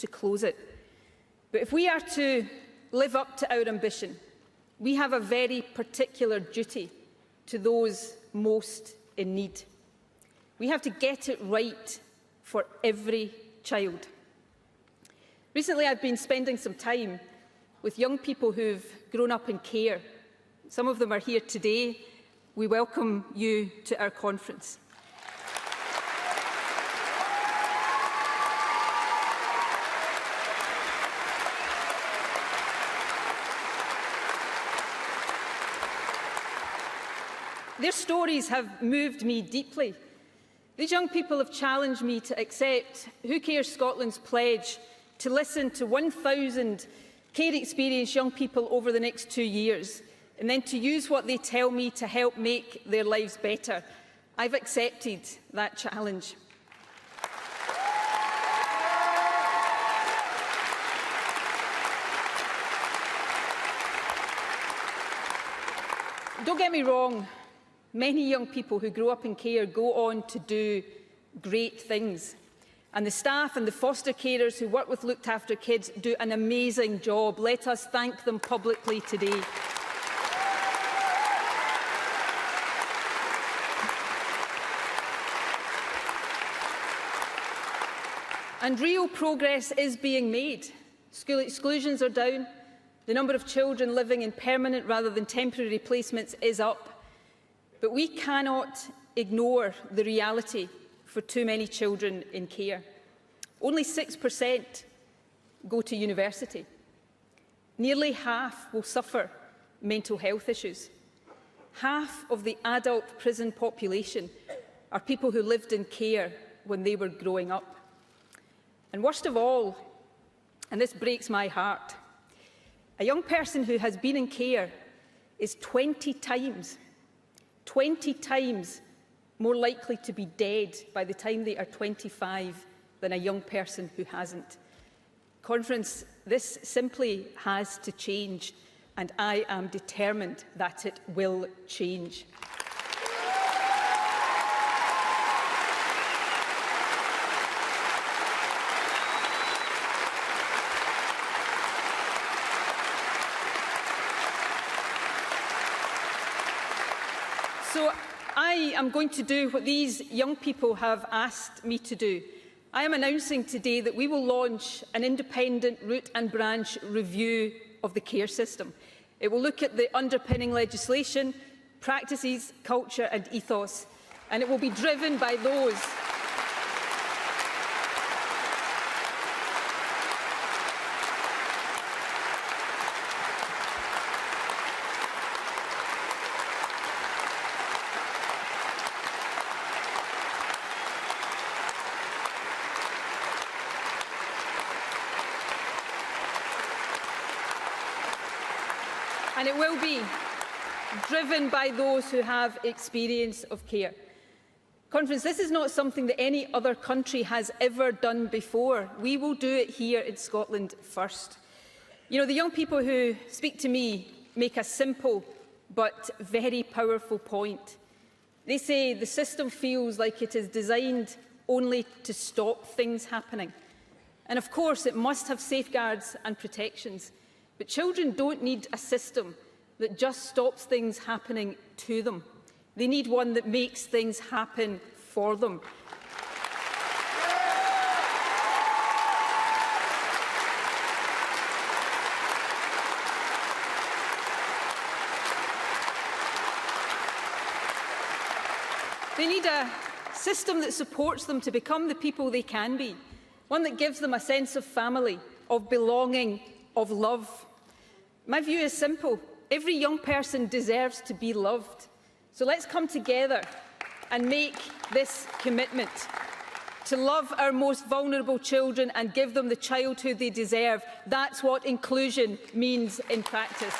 to close it. But if we are to live up to our ambition, we have a very particular duty to those most in need. We have to get it right for every child. Recently, I've been spending some time with young people who've grown up in care. Some of them are here today. We welcome you to our conference. Their stories have moved me deeply. These young people have challenged me to accept Who Cares Scotland's pledge to listen to 1,000 care-experienced young people over the next 2 years, and then to use what they tell me to help make their lives better. I've accepted that challenge. Don't get me wrong. Many young people who grow up in care go on to do great things. And the staff and the foster carers who work with looked after kids do an amazing job. Let us thank them publicly today. And real progress is being made. School exclusions are down. The number of children living in permanent rather than temporary placements is up. But we cannot ignore the reality for too many children in care. Only 6% go to university. Nearly half will suffer mental health issues. Half of the adult prison population are people who lived in care when they were growing up. And worst of all, and this breaks my heart, a young person who has been in care is 20 times more likely to be dead by the time they are 25 than a young person who hasn't. Conference, this simply has to change, and I am determined that it will change. So I am going to do what these young people have asked me to do. I am announcing today that we will launch an independent root and branch review of the care system. It will look at the underpinning legislation, practices, culture and ethos, and it will be driven by those and it will be driven by those who have experience of care. Conference, this is not something that any other country has ever done before. We will do it here in Scotland first. You know, the young people who speak to me make a simple but very powerful point. They say the system feels like it is designed only to stop things happening. And of course, it must have safeguards and protections. But children don't need a system that just stops things happening to them. They need one that makes things happen for them. They need a system that supports them to become the people they can be, one that gives them a sense of family, of belonging, of love. My view is simple. Every young person deserves to be loved. So let's come together and make this commitment to love our most vulnerable children and give them the childhood they deserve. That's what inclusion means in practice.